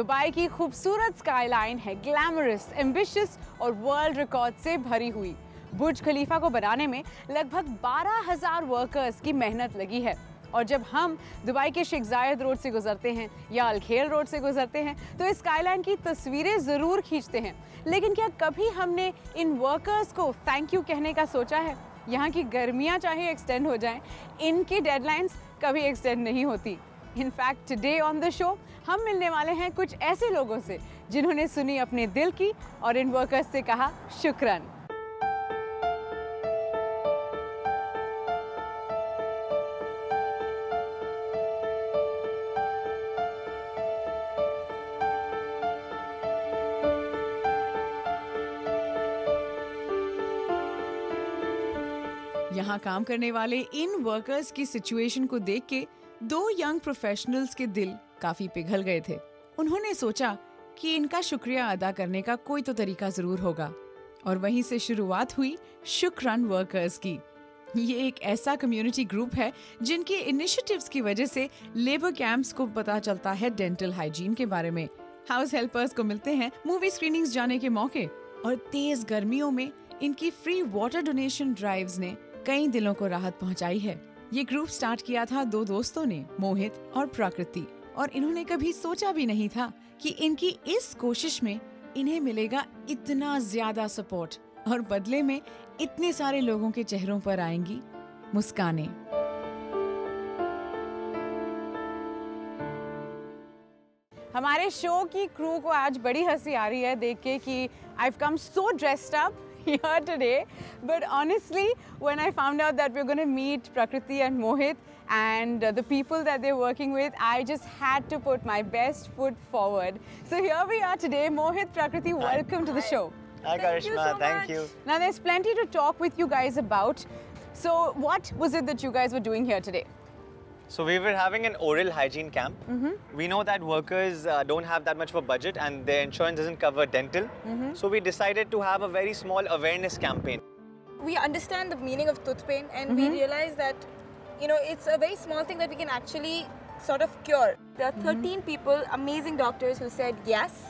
Dubai की खूबसूरत skyline है ग्लैमरस, एम्बिशियस और वर्ल्ड रिकॉर्ड से भरी हुई। बुर्ज खलीफा को बनाने में लगभग 12,000 वर्कर्स की मेहनत लगी है। और जब हम दुबई के शेख जायद रोड से गुजरते हैं या अल-खेल रोड से गुजरते हैं तो इस स्काईलाइन की तस्वीरें ज़रूर खींचते हैं, लेकिन क्या कभी हमने इन वर्कर्स को थैंक यू कहने का सोचा है? यहाँ की गर्मियाँ चाहे एक्सटेंड हो जाएं, इनकी डेडलाइंस कभी एक्सटेंड नहीं होती। In fact today on the show हम मिलने वाले हैं कुछ ऐसे लोगों से जिन्होंने सुनी अपने दिल की और इन वर्कर्स से कहा शुक्रान। यहाँ काम करने वाले इन वर्कर्स की सिचुएशन को देख के दो यंग प्रोफेशनल्स के दिल काफी पिघल गए थे। उन्होंने सोचा कि इनका शुक्रिया अदा करने का कोई तो तरीका जरूर होगा और वहीं से शुरुआत हुई शुक्रान वर्कर्स की। ये एक ऐसा कम्युनिटी ग्रुप है जिनके इनिशिएटिव्स की वजह से लेबर कैंप्स को पता चलता है डेंटल हाइजीन के बारे में, हाउस हेल्पर्स को मिलते हैं मूवी स्क्रीनिंग्स जाने के मौके और तेज गर्मियों में इनकी फ्री वाटर डोनेशन ड्राइव्स ने कई दिलों को राहत पहुंचाई है। ये ग्रुप स्टार्ट किया था दो दोस्तों ने, मोहित और प्रकृति, और इन्होंने कभी सोचा भी नहीं था कि इनकी इस कोशिश में इन्हें मिलेगा इतना ज्यादा सपोर्ट और बदले में इतने सारे लोगों के चेहरों पर आएंगी मुस्कानें। हमारे शो की क्रू को आज बड़ी हंसी आ रही है देख के कि I've come so dressed up here today, but honestly when I found out that we're going to meet Prakriti and Mohit and the people that they're working with, I just had to put my best foot forward. So here we are today. Mohit, Prakriti, welcome to the show. Hi Karishma, thank you. Now there's plenty to talk with you guys about. So what was it that you guys were doing here today? So we were having an oral hygiene camp. We know that workers don't have that much of a budget and their insurance doesn't cover dental. So we decided to have a very small awareness campaign. We understand the meaning of tooth pain and we realize that, you know, it's a very small thing that we can actually sort of cure. There are 13 people, amazing doctors who said yes.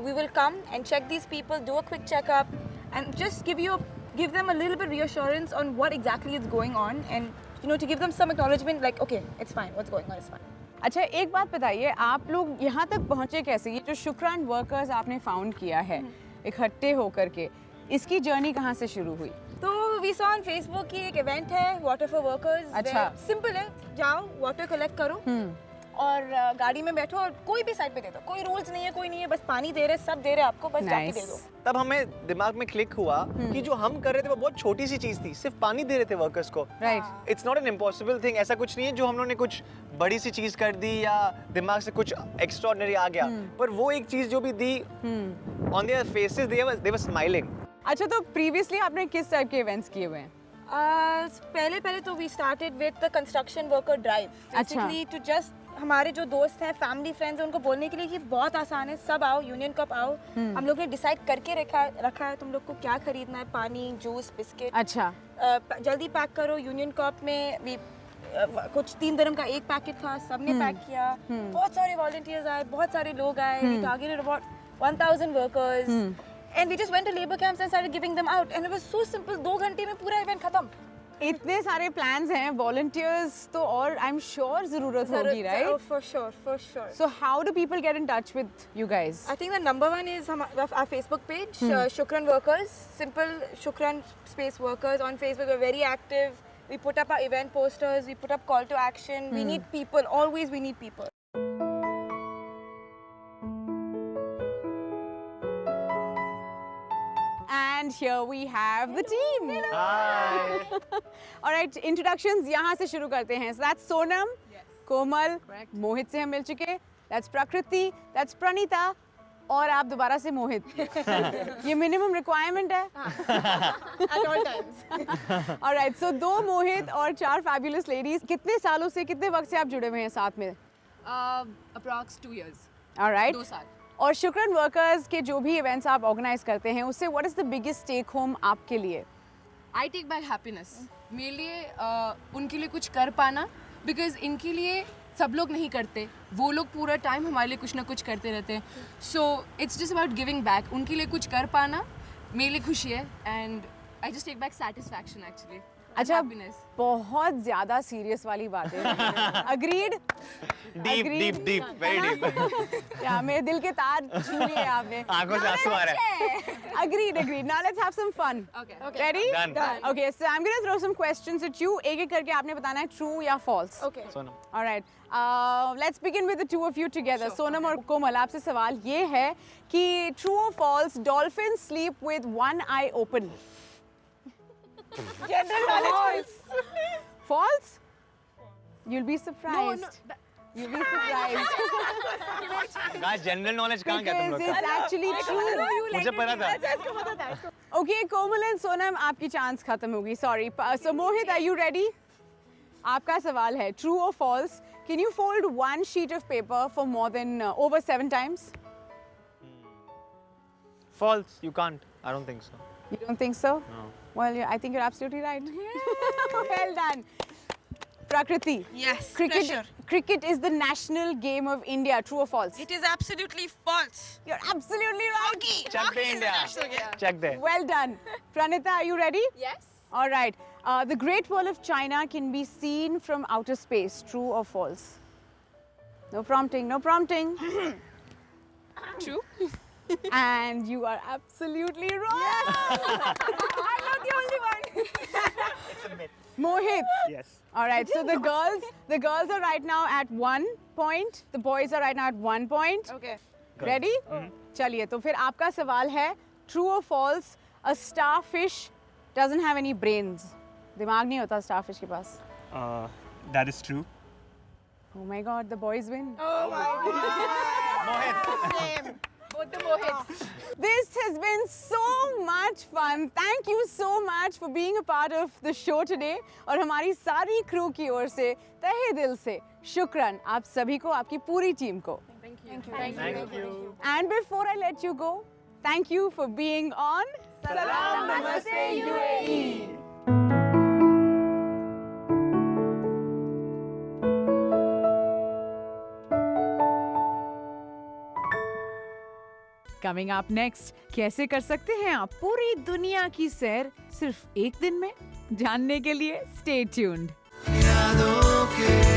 We will come and check these people, do a quick checkup and just give them a little bit reassurance on what exactly is going on and, you know, to give them some acknowledgement like, okay, it's fine, what's going on is fine. अच्छा, एक बात बताइए, आप लोग यहाँ तक पहुँचे कैसे? ये जो शुक्रान वर्कर्स आपने फाउंड किया है इकट्ठे होकर के, इसकी जर्नी कहाँ से शुरू हुई? तो we saw on Facebook की एक इवेंट है वाटर फॉर वर्कर्स। अच्छा, सिंपल है, जाओ वाटर कलेक्ट करो और गाड़ी में बैठो और कोई भी साइड पे दे दो, कोई रूल्स नहीं है, कोई नहीं है, बस पानी दे रहे, सब दे रहे आपको, बस जाके दे दो। तब हमें दिमाग में क्लिक हुआ कि जो हम कर रहे थे वो बहुत छोटी सी चीज थी, सिर्फ पानी दे रहे थे वर्कर्स को। Right. It's not an impossible thing, ऐसा कुछ नहीं है जो हम लोगों ने कुछ बड़ी सी चीज कर दी या दिमाग से कुछ एक्स्ट्राऑर्डिनरी आ गया, पर वो एक चीज जो भी दी, on their faces they were smiling. अच्छा, तो प्रीवियसली आपने किस टाइप के इवेंट्स किए हुए हैं? पहले तो we started with the construction worker drive, basically to just हमारे जो दोस्त हैं, फैमिली फ्रेंड्स हैं, उनको बोलने के लिए कि बहुत आसान है, सब आओ, यूनियन कप आओ। हम लोग ने डिसाइड करके रखा है तुम लोग को क्या खरीदना है, पानी, जूस, बिस्किट। अच्छा, जल्दी पैक करो। यूनियन कप में भी कुछ 3 दिरहम का एक पैकेट था, सबने पैक किया। बहुत सारे वॉलंटियर्स आए, बहुत सारे लोग आए। We targeted about 1000 workers and we just went to labor camps and started giving them out and it was so simple. 2 घंटे में पूरा इवेंट खत्म। इतने सारे प्लान्स हैं, वॉलंटियर्स तो और आई एम श्योर जरूरत होगी, right? For sure. So how do people get in touch with you guys? I think the number one is our Facebook page, Shukran Workers. Simple Shukran space workers on Facebook. We're very active. We put up our event posters. We put up call to action. We need people. Always we need people. And here we have the team. Hi. All right, introductions यहाँ से शुरू करते हैं. So that's Sonam, कोमल, मोहित से हम मिल चुके. That's Prakriti, that's Pranita, और आप दोबारा से मोहित. ये मिनिमम रिक्वायरमेंट है. At all times. All right, so 2 मोहित और 4 fabulous ladies. कितने सालों से, कितने वक्त से आप जुड़े हुए हैं साथ में? Approx 2 years. All right. 2 साल. और शुक्रान वर्कर्स के जो भी इवेंट्स आप ऑर्गेनाइज करते हैं, उससे what is the biggest take home आपके लिए? I take back happiness. मेरे लिए उनके लिए कुछ कर पाना, बिकॉज इनके लिए सब लोग नहीं करते, वो लोग पूरा टाइम हमारे लिए कुछ ना कुछ करते रहते हैं. So it's just about giving back. उनके लिए कुछ कर पाना मेरे लिए खुशी है, and I just take back satisfaction actually. अच्छा, हैप्पीनेस. बहुत ज्यादा सीरियस वाली बात है. अग्रीड. Deep, very deep. या मेरे दिल के तार छू लिए आपने. आंखों से आंसू आ रहे हैं. Agreed. Now let's have some fun. Okay. Ready? Done. Okay, so I'm gonna throw some questions at you. एक एक करके आपने बताना है true या false. Okay. Sonam. All right. Let's begin with the two of you together. Sonam और कोमल, आपसे सवाल ये है कि true or false, dolphins sleep with one eye open. General knowledge. False. You'll be surprised. You'll be surprised. Guys, general knowledge कहाँ गया तुम Because लोग it's का? actually true. मुझे पता था. Okay, कोमल and सोनम, आपकी चांस खत्म होगी. Sorry. So Mohit, are you ready? आपका सवाल है true or false? Can you fold one sheet of paper for more than over 7 times? False. You can't. I don't think so. You don't think so? No. Well, I think you're absolutely right. Well done. Prakriti. Yes. Cricket is the national game of India. True or false? It is absolutely false. You're absolutely right. Check the India. Check there. Well done. Pranita, are you ready? Yes. All right. The Great Wall of China can be seen from outer space. True or false? No prompting, no prompting. True. And you are absolutely wrong. I'm not the only one. It's a myth. Mohit. Yes. All right. So the girls are right now at 1 point. The boys are right now at 1 point. Okay. Ready? चलिए, तो फिर आपका सवाल है true or false? A starfish doesn't have any brains. दिमाग नहीं होता starfish के पास. That is true. Oh my God, the boys win. Mohit. Both the Mohits. This has been so much fun. Thank you so much for being a part of the show today. और हमारी सारी crew की ओर से तहे दिल से शुक्रान आप सभी को, आपकी पूरी टीम को. Thank you. And before I let you go, thank you for being on Salam Namaste UAE. Coming up next, कैसे कर सकते हैं आप पूरी दुनिया की सैर सिर्फ एक दिन में? जानने के लिए स्टे ट्यून्ड. यादों के